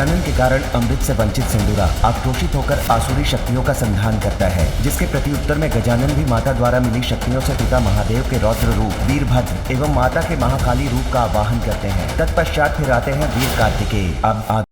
गजानन के कारण अमृत से वंचित सिंदूरा आक्रोशित होकर आसुरी शक्तियों का संधान करता है, जिसके प्रत्युत्तर में गजानन भी माता द्वारा मिली शक्तियों से पिता महादेव के रौद्र रूप वीरभद्र एवं माता के महाकाली रूप का आवाहन करते हैं। तत्पश्चात फिर आते हैं वीर कार्तिकेय। अब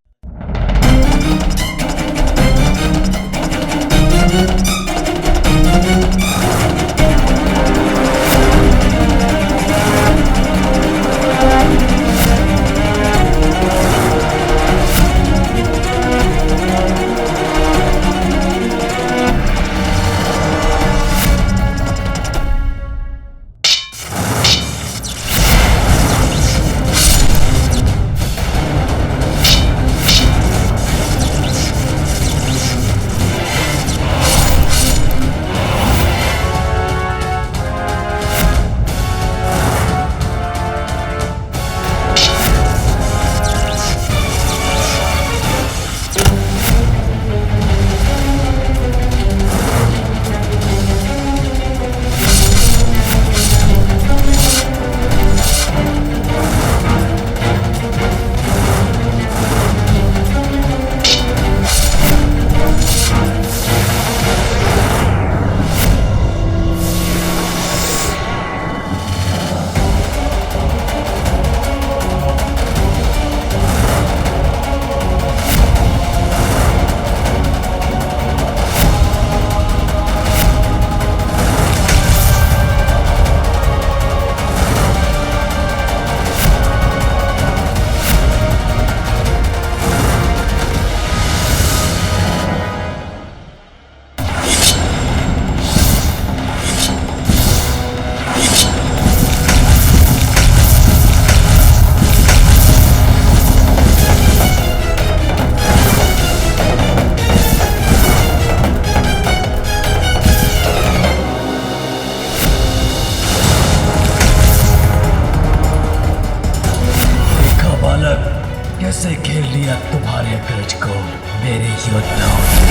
कैसे खेल लिया तुम्हारे अग्रज को मेरे योद्धाओं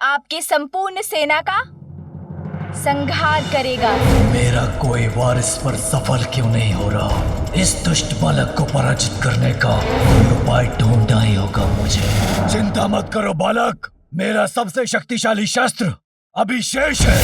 आपके संपूर्ण सेना का संहार करेगा। मेरा कोई वारिस पर सफल क्यों नहीं हो रहा? इस दुष्ट बालक को पराजित करने का उपाय ढूंढना ही होगा मुझे। चिंता मत करो बालक, मेरा सबसे शक्तिशाली शस्त्र अभी शेष है।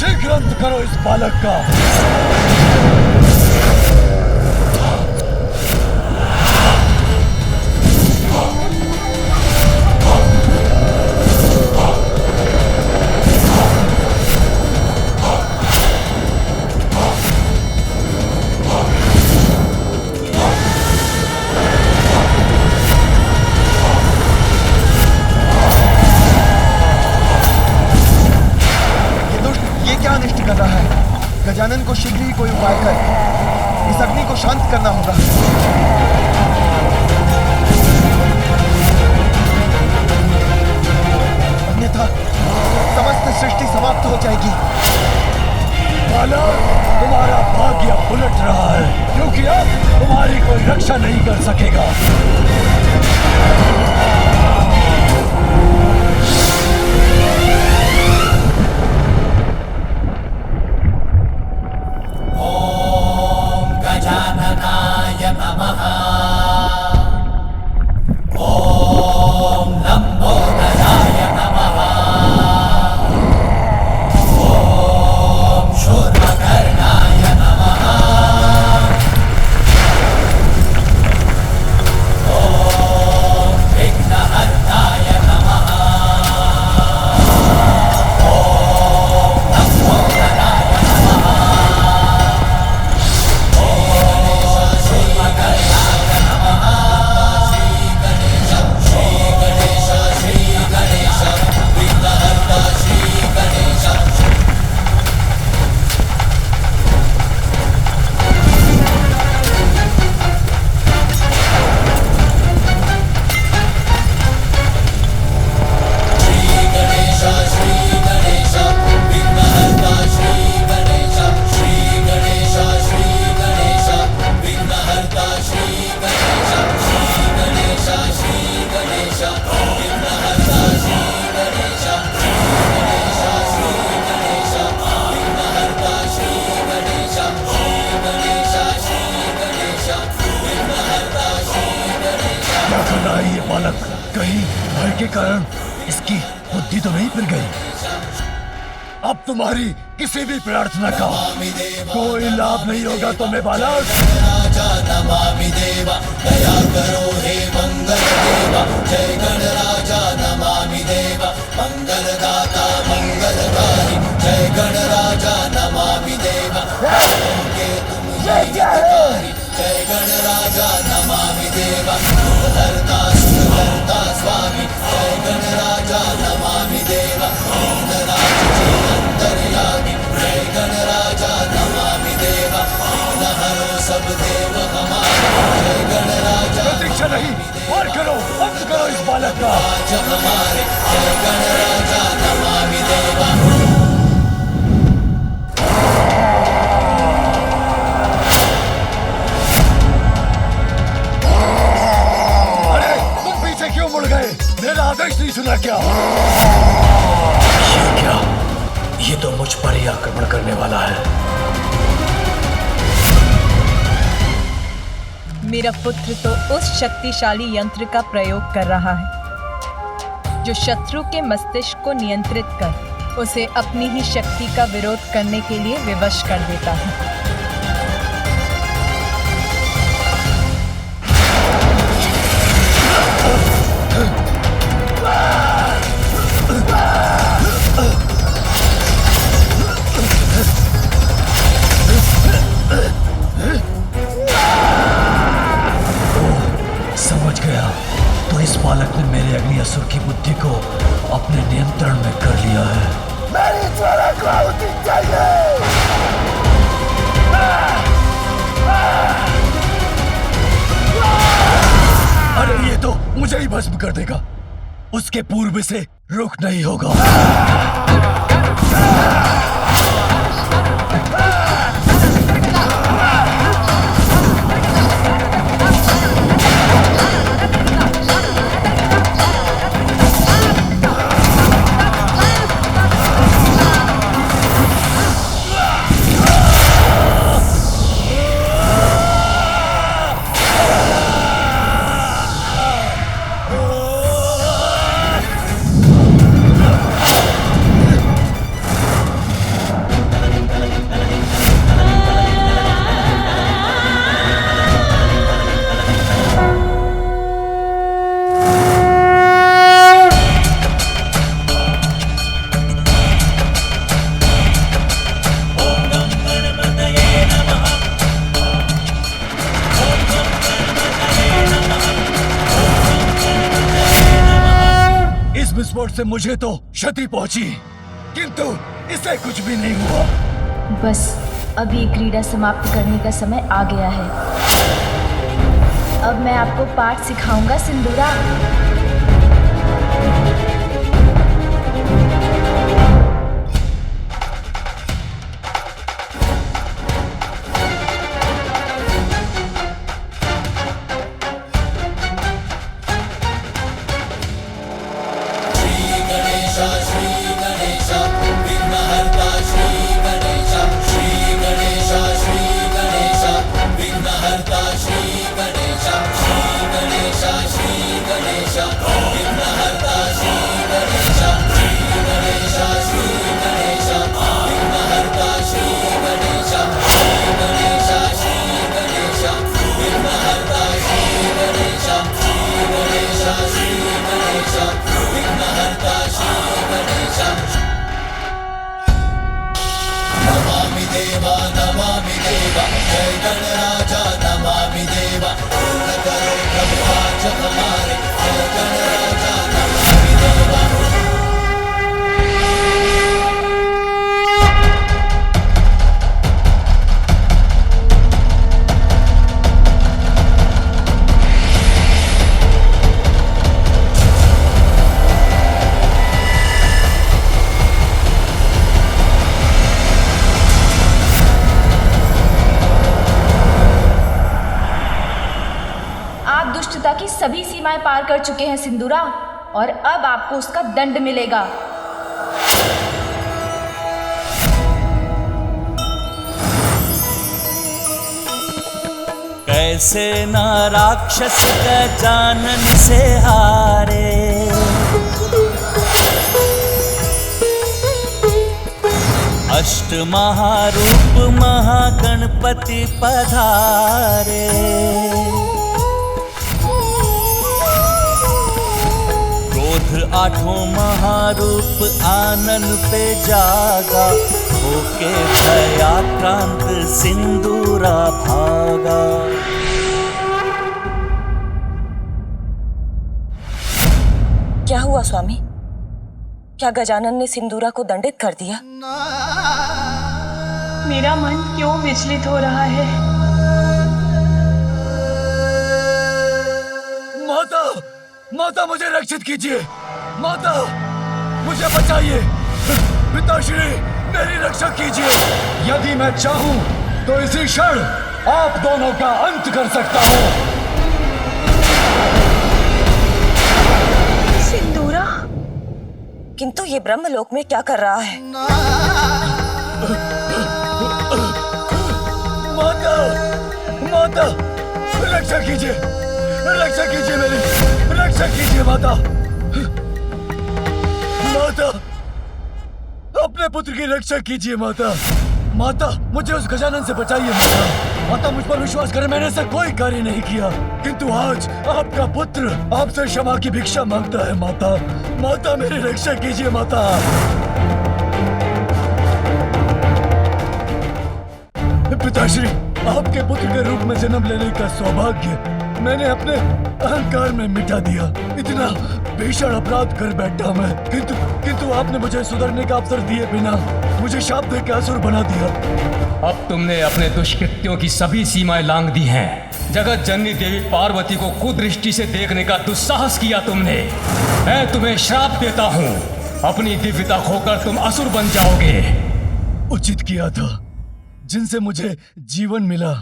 शीघ्र अंत करो इस बालक का। कर रहा है। गजानन को शीघ्र ही कोई उपाय कर इस अग्नि को शांत करना होगा। अन्यथा समस्त सृष्टि समाप्त हो जाएगी। बालक, तुम्हारा भाग्य उलट रहा है, क्योंकि अब तुम्हारी कोई रक्षा नहीं कर सकेगा। कहीं भय के कारण इसकी बुद्धि तो नहीं फिर गई। अब तुम्हारी किसी भी प्रार्थना का कोई लाभ नहीं होगा तुम्हें बालक। राजा नमामि देवा, दया करो हे मंगल देवा। जय गणराजा नमामि देवा, मंगल दाता मंगलकारी। जय गणराजा नमामि देवा, के तुम ही हितकारी। जय गणराजा नमामि देवा, सुहर्ता सुहर्ता स्वामी। जय गणराजा नमामि देवा, विघ्नराज जी अंतर्यामी। जय गणराजा नमामि देवा, विघ्न हरो सब देव हमारे। जय गणराजा प्रतीक्षा नहीं, वार करो, अंत करो इस बालक का। जब हमारे जय गणराजा नमामि देवा। क्यों मुड़ गए? मेरा आदेश नहीं सुना क्या? ये क्या? ये तो मुझ पर ही आक्रमण करने वाला है। मेरा पुत्र तो उस शक्तिशाली यंत्र का प्रयोग कर रहा है जो शत्रु के मस्तिष्क को नियंत्रित कर उसे अपनी ही शक्ति का विरोध करने के लिए विवश कर देता है। समझ गया, तो इस बालक ने मेरे अग्नि असुर की बुद्धि को अपने नियंत्रण में कर लिया है। मेरी ज्वालाग्नि चाहिए। अरे ये तो मुझे ही भस्म कर देगा, उसके पूर्व से रुक नहीं होगा। से मुझे तो क्षति पहुंची, किंतु इसे कुछ भी नहीं हुआ। बस अभी क्रीड़ा समाप्त करने का समय आ गया है। अब मैं आपको पाठ सिखाऊंगा सिंदूरा। नमामि देवा जय गणराजा नमामि देवा पूर्ण करो ब्रह्माच हमारे जय गणराजा नमामि देवा। आप दुष्टता की सभी सीमाएं पार कर चुके हैं सिंदूरा, और अब आपको उसका दंड मिलेगा। कैसे न राक्षस गजानन से हारे, अष्ट महारूप महागणपति पधारे। क्रोध आठों महारूप आनन पे जागा, होके भयाक्रांत सिंदूरा भागा। क्या हुआ स्वामी? क्या गजानन ने सिंदूरा को दंडित कर दिया? मेरा मन क्यों विचलित हो रहा है? माता, माता मुझे रक्षित कीजिए, माता मुझे बचाइए, पिताश्री मेरी रक्षा कीजिए। यदि मैं चाहूं तो इसी क्षण आप दोनों का अंत कर सकता हूं। सिंदूरा, किंतु ये ब्रह्मलोक में क्या कर रहा है? माता, माता रक्षा कीजिए, रक्षा कीजिए, मेरी रक्षा कीजिए माता। माता अपने पुत्र की रक्षा कीजिए माता। माता मुझे उस गजानन से बचाइए माता। माता मुझ पर विश्वास करें, मैंने ऐसा कोई कार्य नहीं किया, किंतु आज आपका पुत्र आपसे क्षमा की भिक्षा मांगता है माता। माता मेरी रक्षा कीजिए माता। पिताश्री, आपके पुत्र के रूप में जन्म लेने का सौभाग्य मैंने अपने अहंकार में मिटा दिया। इतना भीषण अपराध कर बैठा मैं, किंतु आपने मुझे सुधरने का अवसर दिए बिना मुझे शाप देकर असुर बना दिया। अब तुमने अपने दुष्कृत्यों की सभी सीमाएं लांघ दी हैं। जगत जननी देवी पार्वती को कुदृष्टि से देखने का दुस्साहस किया तुमने। मैं तुम्हें श्राप देता हूँ, अपनी दिव्यता खोकर तुम असुर बन जाओगे। उचित किया था, जिनसे मुझे जीवन मिला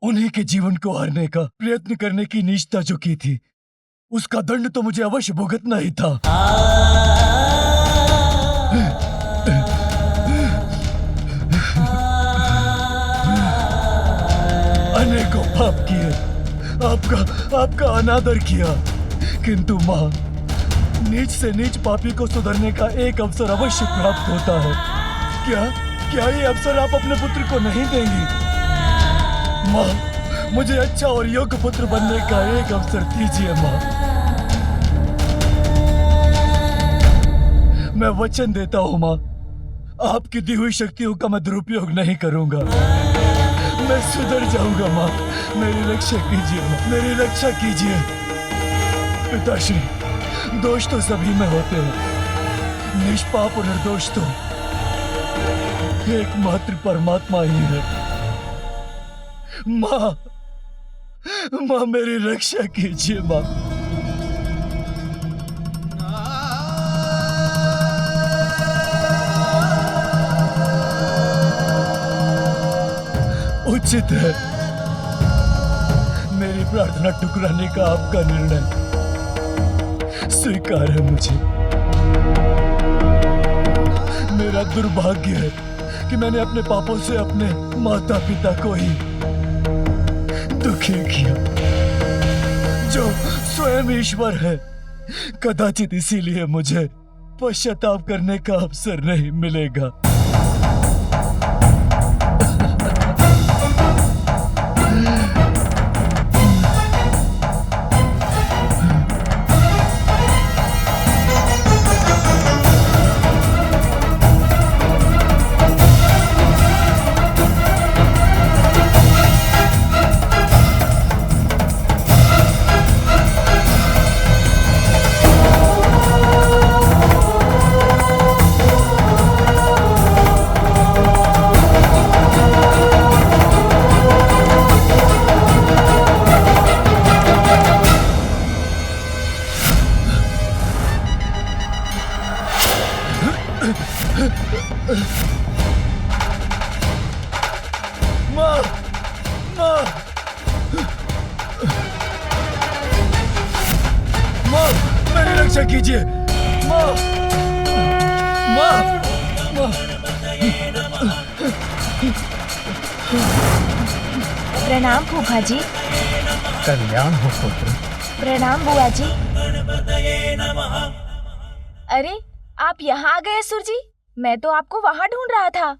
उन्हीं के जीवन को हारने का प्रयत्न करने की नीचता जो की थी, उसका दंड तो मुझे अवश्य भुगतना ही था। अनेकों पाप किए, आपका अनादर किया, किंतु माँ, नीच से नीच पापी को सुधरने का एक अवसर अवश्य प्राप्त होता है। क्या ये अवसर आप अपने पुत्र को नहीं देंगी? माँ, मुझे अच्छा और योग्य पुत्र बनने का एक अवसर दीजिए माँ। मैं वचन देता हूँ माँ, आपकी दी हुई शक्तियों का मैं दुरुपयोग नहीं करूंगा। मैं सुधर जाऊंगा माँ, मेरी रक्षा कीजिए माँ, मेरी रक्षा कीजिए। पिताश्री, दोष तो सभी में होते हैं, निष्पाप और निर्दोष तो एकमात्र परमात्मा ही है। माँ, माँ मेरी रक्षा कीजिए माँ। उचित है, मेरी प्रार्थना ठुकराने का आपका निर्णय स्वीकार है मुझे। मेरा दुर्भाग्य है कि मैंने अपने पापों से अपने माता पिता को ही दुखी किया, जो स्वयं ईश्वर है। कदाचित इसीलिए मुझे पश्चाताप करने का अवसर नहीं मिलेगा। माँ, माँ, माँ, मेरी रक्षा कीजिए। माँ, माँ, माँ। प्रणाम फूफा जी। कल्याण हो पुत्र। प्रणाम बुआ जी। अरे आप यहाँ आ गए असुर जी, मैं तो आपको वहाँ ढूंढ रहा था।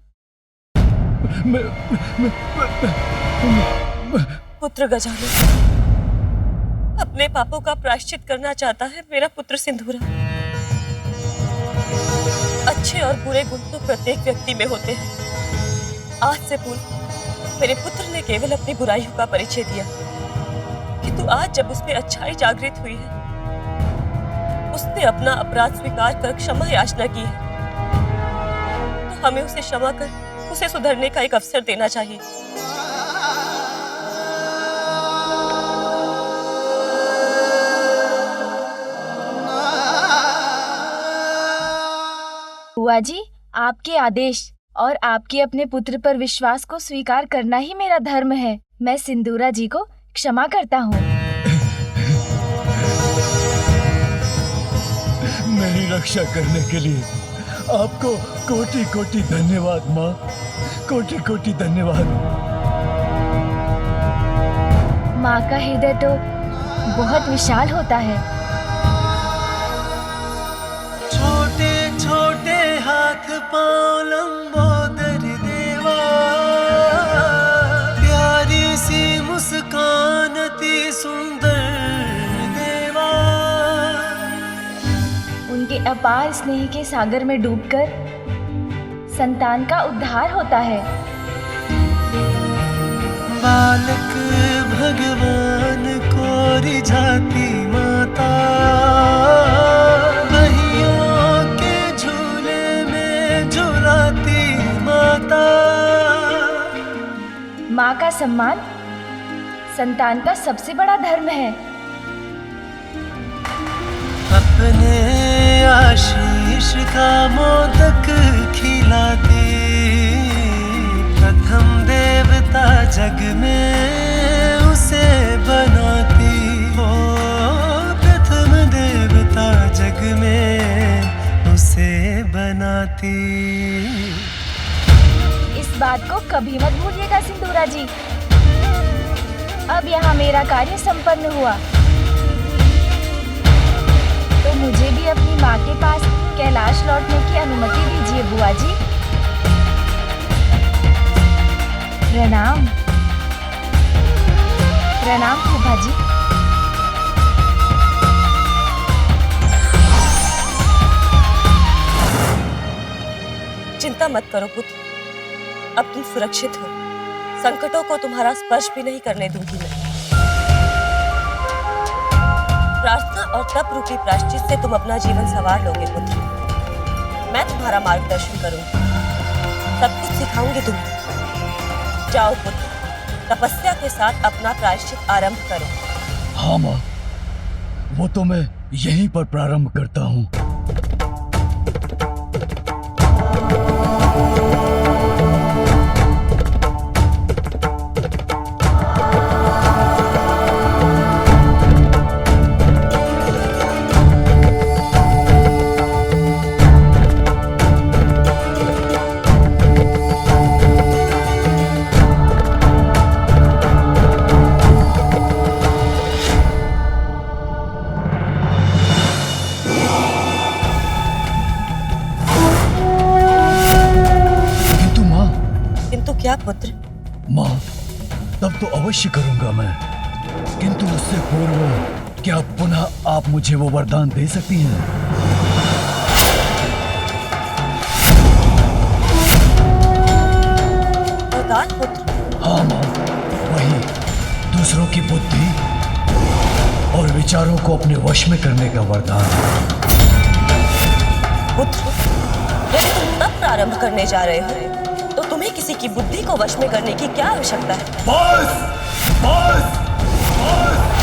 पुत्र गजानन, अपने पापों का प्रायश्चित करना चाहता है मेरा पुत्र सिंदूरा। अच्छे और बुरे गुण तो प्रत्येक व्यक्ति में होते हैं। आज से पूर्व मेरे पुत्र ने केवल अपनी बुराइयों का परिचय दिया, किंतु आज जब उसमें अच्छाई जागृत हुई है, उसने अपना अपराध स्वीकार कर क्षमा याचना की है, तो हमें उसे क्षमा कर उसे सुधरने का एक अवसर देना चाहिए। बुआ जी, आपके आदेश और आपके अपने पुत्र पर विश्वास को स्वीकार करना ही मेरा धर्म है। मैं सिंदूरा जी को क्षमा करता हूँ। मेरी रक्षा करने के लिए आपको कोटि कोटि धन्यवाद माँ, कोटि कोटि धन्यवाद। माँ का हृदय तो बहुत विशाल होता है। छोटे छोटे हाथ पाँव लंबोदर देवा, प्यारी सी मुस्कान अति सुंदर देवा। उनके अपार स्नेह के सागर में डूबकर संतान का उद्धार होता है। बालक भगवान को रिझाती माता, बहियों के झूले में झुलाती माता। माँ का सम्मान संतान का सबसे बड़ा धर्म है। अपने आशीष का मोदक खिलाती, प्रथम देवता जग में उसे बनाती हो, प्रथम देवता जग में उसे बनाती। इस बात को कभी मत भूलिएगा सिंदूरा जी। अब यहाँ मेरा कार्य संपन्न हुआ, तो मुझे भी अपनी माँ के पास कैलाश लौटने की अनुमति दीजिए बुआ जी। प्रणाम। प्रणाम फूफा जी। चिंता मत करो पुत्र, अब तुम सुरक्षित हो। संकटों को तुम्हारा स्पर्श भी नहीं करने दूंगी मैं। प्रार्थना और तप रूपी प्रायश्चित से तुम अपना जीवन संवार लोगे पुत्र। मैं तुम्हारा मार्गदर्शन करूंगी, सब कुछ सिखाऊंगी तुम्हें। जाओ पुत्र, तपस्या के साथ अपना प्रायश्चित आरंभ करो। हाँ माँ, वो तो मैं यहीं पर प्रारंभ करता हूँ। क्या पुत्र? माँ, तब तो अवश्य करूंगा मैं, किंतु उससे पूर्व क्या पुनः आप मुझे वो वरदान दे सकती हैं? वरदान पुत्र? हाँ माँ, वही दूसरों की बुद्धि और विचारों को अपने वश में करने का वरदान। पुत्र, यदि तुम तब प्रारंभ करने जा रहे हो तो तुम्हें किसी की बुद्धि को वश में करने की क्या आवश्यकता है? बस, बस, बस।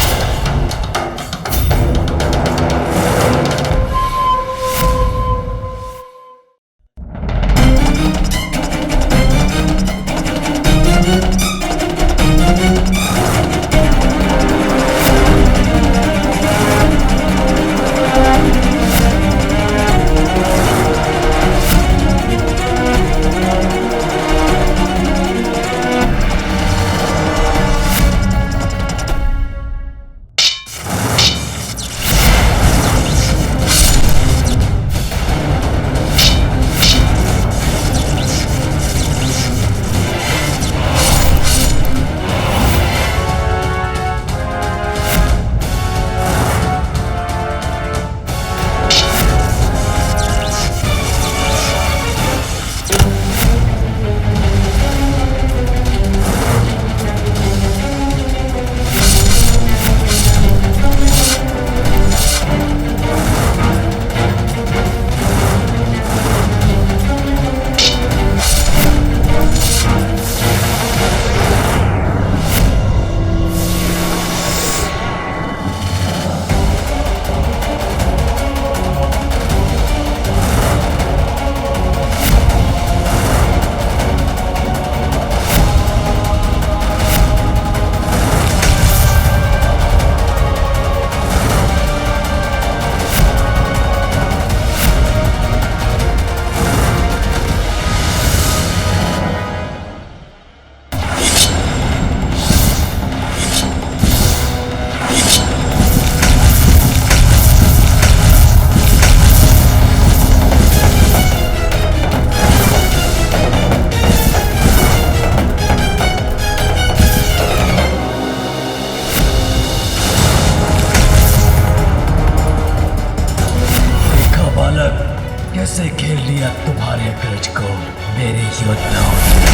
कैसे घेर लिया तुम्हारे अग्रज को मेरे योद्धाओं ने।